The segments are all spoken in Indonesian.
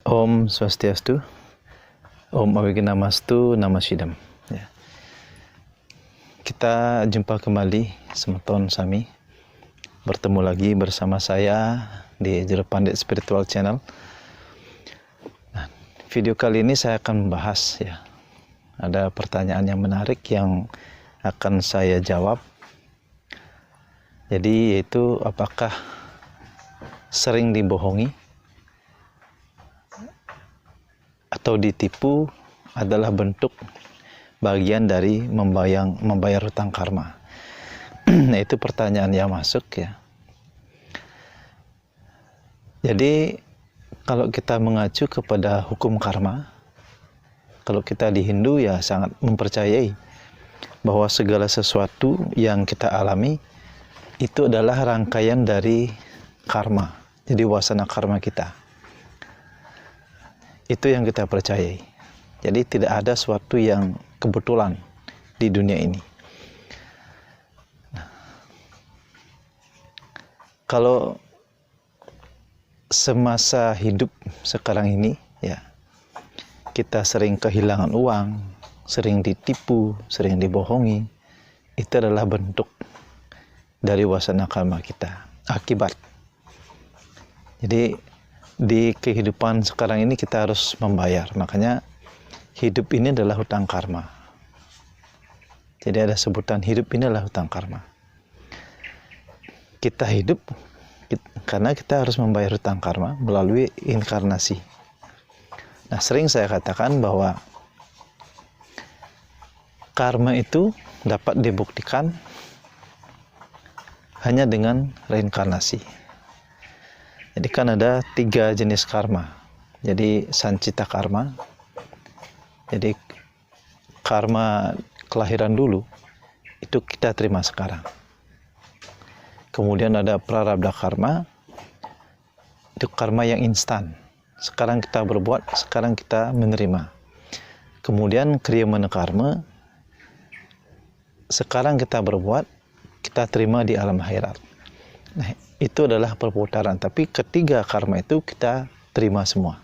Om Swastiastu, Om Awigyanamastu, Namasyidam. Ya. Kita jumpa kembali semeton sami. Bertemu lagi bersama saya di Jero Pandit Spiritual Channel. Nah, video kali ini saya akan membahas ya. Ada pertanyaan yang menarik yang akan saya jawab. Jadi yaitu apakah sering dibohongi atau ditipu adalah bentuk bagian dari membayar hutang karma. Nah, itu pertanyaan yang masuk ya. Jadi kalau kita mengacu kepada hukum karma, kalau kita di Hindu ya sangat mempercayai bahwa segala sesuatu yang kita alami itu adalah rangkaian dari karma. Jadi wasana karma kita. Itu yang kita percayai. Jadi tidak ada sesuatu yang kebetulan di dunia ini. Nah, kalau semasa hidup sekarang ini, ya kita sering kehilangan uang, sering ditipu, sering dibohongi, itu adalah bentuk dari wasana karma kita, akibat. Jadi di kehidupan sekarang ini kita harus membayar. Makanya hidup ini adalah hutang karma. Jadi ada sebutan hidup ini adalah hutang karma. Kita hidup karena kita harus membayar hutang karma melalui inkarnasi. Nah, sering saya katakan bahwa karma itu dapat dibuktikan hanya dengan reinkarnasi. Jadi kan ada 3 jenis karma. Jadi sancita karma. Jadi karma kelahiran dulu itu kita terima sekarang. Kemudian ada prarabdha karma. Itu karma yang instan. Sekarang kita berbuat, sekarang kita menerima. Kemudian kriyamana karma. Sekarang kita berbuat, kita terima di alam akhirat. Nah, itu adalah perputaran, tapi ketiga karma itu kita terima semua.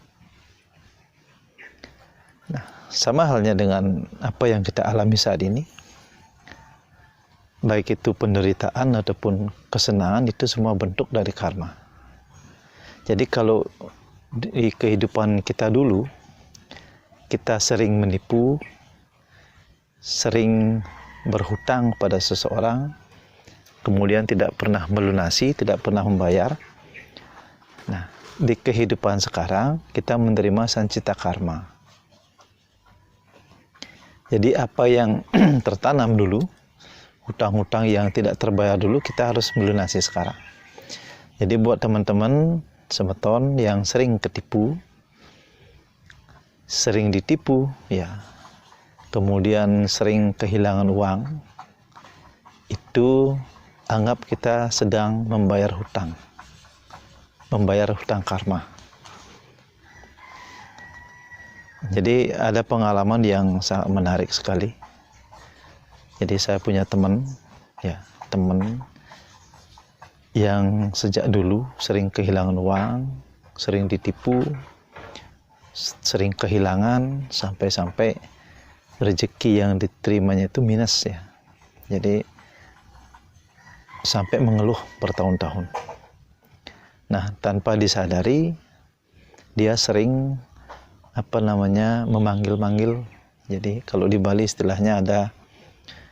Nah, sama halnya dengan apa yang kita alami saat ini, baik itu penderitaan ataupun kesenangan, itu semua bentuk dari karma. Jadi kalau di kehidupan kita dulu, kita sering menipu, sering berhutang pada seseorang, kemudian tidak pernah melunasi, tidak pernah membayar. Nah, di kehidupan sekarang kita menerima sancita karma. Jadi apa yang tertanam dulu, hutang-hutang yang tidak terbayar dulu, kita harus melunasi sekarang. Jadi buat teman-teman semeton yang sering ketipu, sering ditipu, ya, kemudian sering kehilangan uang, itu anggap kita sedang membayar hutang karma. Jadi ada pengalaman yang sangat menarik sekali. Jadi saya punya teman yang sejak dulu sering kehilangan uang, sering ditipu, sering kehilangan, sampai-sampai rezeki yang diterimanya itu minus ya. Jadi sampai mengeluh bertahun-tahun. Nah, tanpa disadari dia sering memanggil-manggil. Jadi kalau di Bali istilahnya ada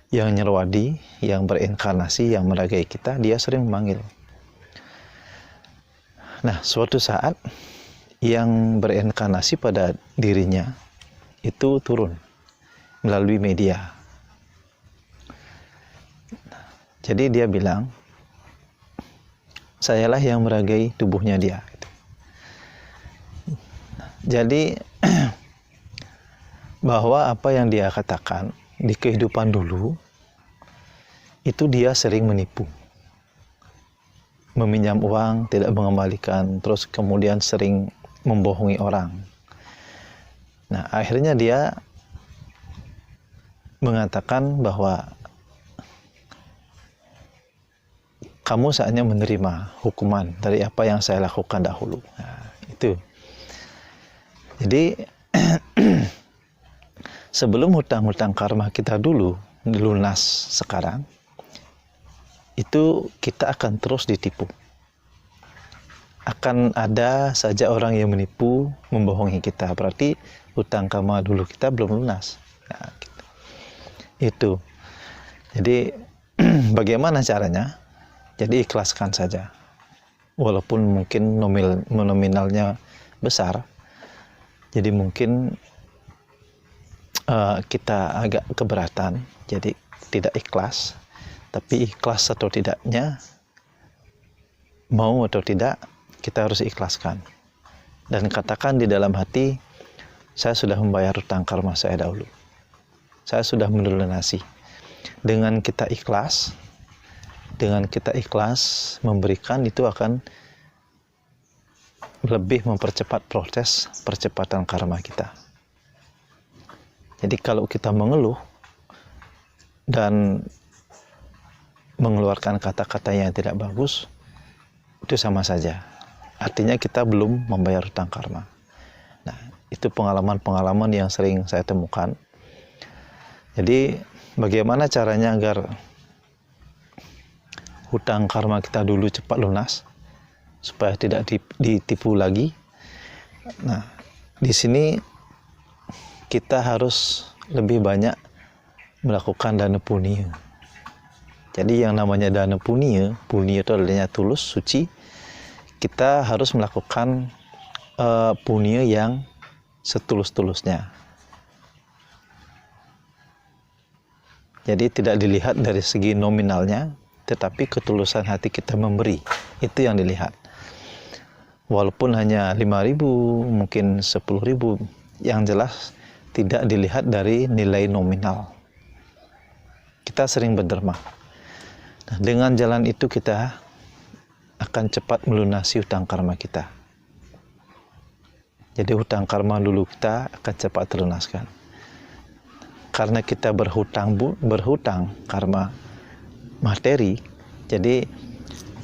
yang nyerwadi, yang berinkarnasi, yang meragai kita, dia sering memanggil. Nah, suatu saat yang berinkarnasi pada dirinya itu turun melalui media. Jadi dia bilang, sayalah yang meragai tubuhnya dia. Jadi bahwa apa yang dia katakan di kehidupan dulu, itu dia sering menipu. Meminjam uang, tidak mengembalikan, terus kemudian sering membohongi orang. Nah, akhirnya dia mengatakan bahwa kamu saatnya menerima hukuman dari apa yang saya lakukan dahulu. Nah, itu. Jadi sebelum hutang-hutang karma kita dulu lunas sekarang, itu kita akan terus ditipu. Akan ada saja orang yang menipu, membohongi kita. Berarti hutang karma dulu kita belum lunas. Nah, gitu. Itu. Jadi bagaimana caranya? Jadi ikhlaskan saja. Walaupun mungkin nominalnya besar. Jadi mungkin kita agak keberatan, jadi tidak ikhlas. Tapi ikhlas atau tidaknya, mau atau tidak, kita harus ikhlaskan. Dan katakan di dalam hati, saya sudah membayar hutang karma saya dahulu. Saya sudah melunasi. Dengan kita ikhlas memberikan, itu akan lebih mempercepat proses percepatan karma kita. Jadi kalau kita mengeluh dan mengeluarkan kata-kata yang tidak bagus, itu sama saja. Artinya kita belum membayar hutang karma. Nah, itu pengalaman-pengalaman yang sering saya temukan. Jadi bagaimana caranya agar hutang karma kita dulu cepat lunas, supaya tidak ditipu lagi. Nah, di sini kita harus lebih banyak melakukan dana punya. Jadi yang namanya dana punya itu adalah tulus, suci. Kita harus melakukan punya yang setulus-tulusnya. Jadi tidak dilihat dari segi nominalnya, tetapi ketulusan hati kita memberi. Itu yang dilihat. Walaupun hanya 5.000, mungkin 10.000, yang jelas tidak dilihat dari nilai nominal. Kita sering berderma. Nah, dengan jalan itu kita akan cepat melunasi hutang karma kita. Jadi hutang karma dulu kita akan cepat terlunaskan. Karena kita berhutang karma materi, jadi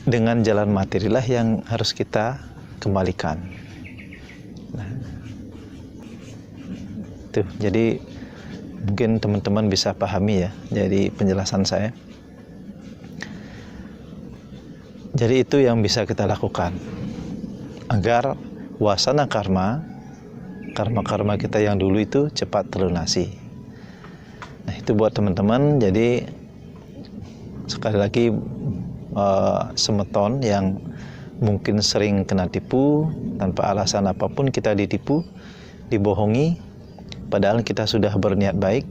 dengan jalan materilah yang harus kita kembalikan. Nah, itu. Jadi mungkin teman-teman bisa pahami ya, jadi penjelasan saya. Jadi itu yang bisa kita lakukan agar wasana karma kita yang dulu itu cepat terlunasi. Nah, itu buat teman-teman. Jadi sekali lagi, semeton yang mungkin sering kena tipu tanpa alasan apapun, kita ditipu, dibohongi, padahal kita sudah berniat baik,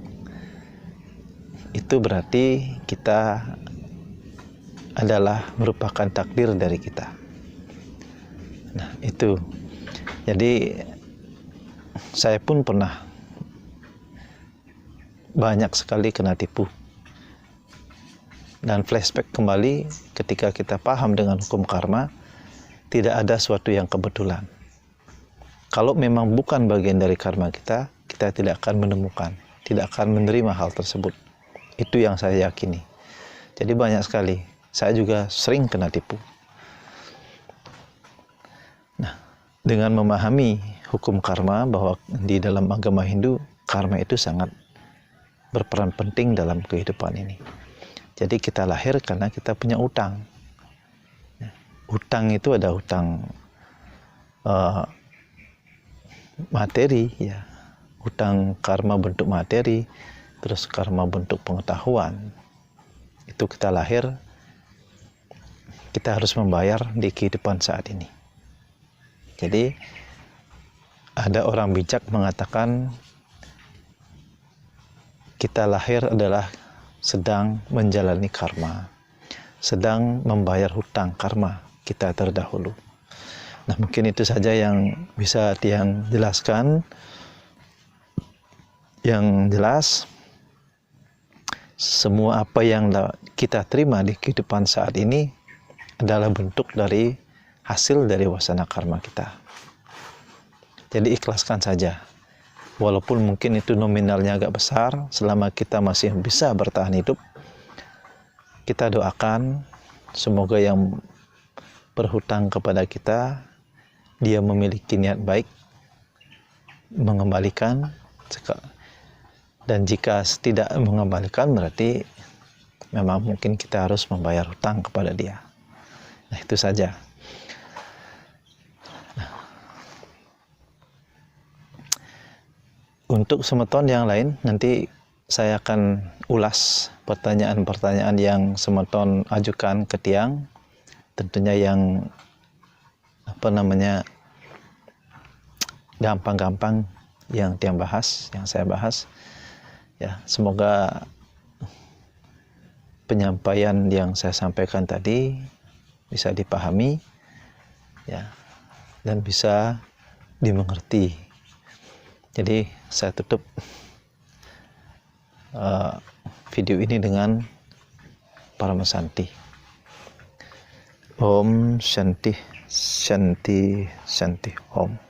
itu berarti kita adalah merupakan takdir dari kita. Nah, itu. Jadi saya pun pernah banyak sekali kena tipu. Dan flashback kembali ketika kita paham dengan hukum karma, tidak ada suatu yang kebetulan. Kalau memang bukan bagian dari karma kita, kita tidak akan menemukan, tidak akan menerima hal tersebut. Itu yang saya yakini. Jadi banyak sekali. Saya juga sering kena tipu. Nah, dengan memahami hukum karma, bahwa di dalam agama Hindu, karma itu sangat berperan penting dalam kehidupan ini. Jadi kita lahir karena kita punya utang. Utang itu ada utang materi, ya, utang karma bentuk materi, terus karma bentuk pengetahuan. Itu kita lahir, kita harus membayar di kehidupan saat ini. Jadi ada orang bijak mengatakan, kita lahir adalah sedang menjalani karma, sedang membayar hutang karma kita terdahulu. Nah, mungkin itu saja yang bisa Tiang jelaskan. Yang jelas, semua apa yang kita terima di kehidupan saat ini adalah bentuk dari hasil dari wasana karma kita. Jadi ikhlaskan saja. Walaupun mungkin itu nominalnya agak besar, selama kita masih bisa bertahan hidup, kita doakan semoga yang berhutang kepada kita, dia memiliki niat baik, mengembalikan, dan jika tidak mengembalikan berarti memang mungkin kita harus membayar hutang kepada dia. Nah, itu saja. Untuk semeton yang lain, nanti saya akan ulas pertanyaan-pertanyaan yang semeton ajukan ke Tiang. Tentunya yang gampang-gampang yang Tiang bahas, yang saya bahas. Ya, semoga penyampaian yang saya sampaikan tadi bisa dipahami, ya, dan bisa dimengerti. Jadi saya tutup video ini dengan Paramasanti. Om Shanti, Shanti, Shanti, Om.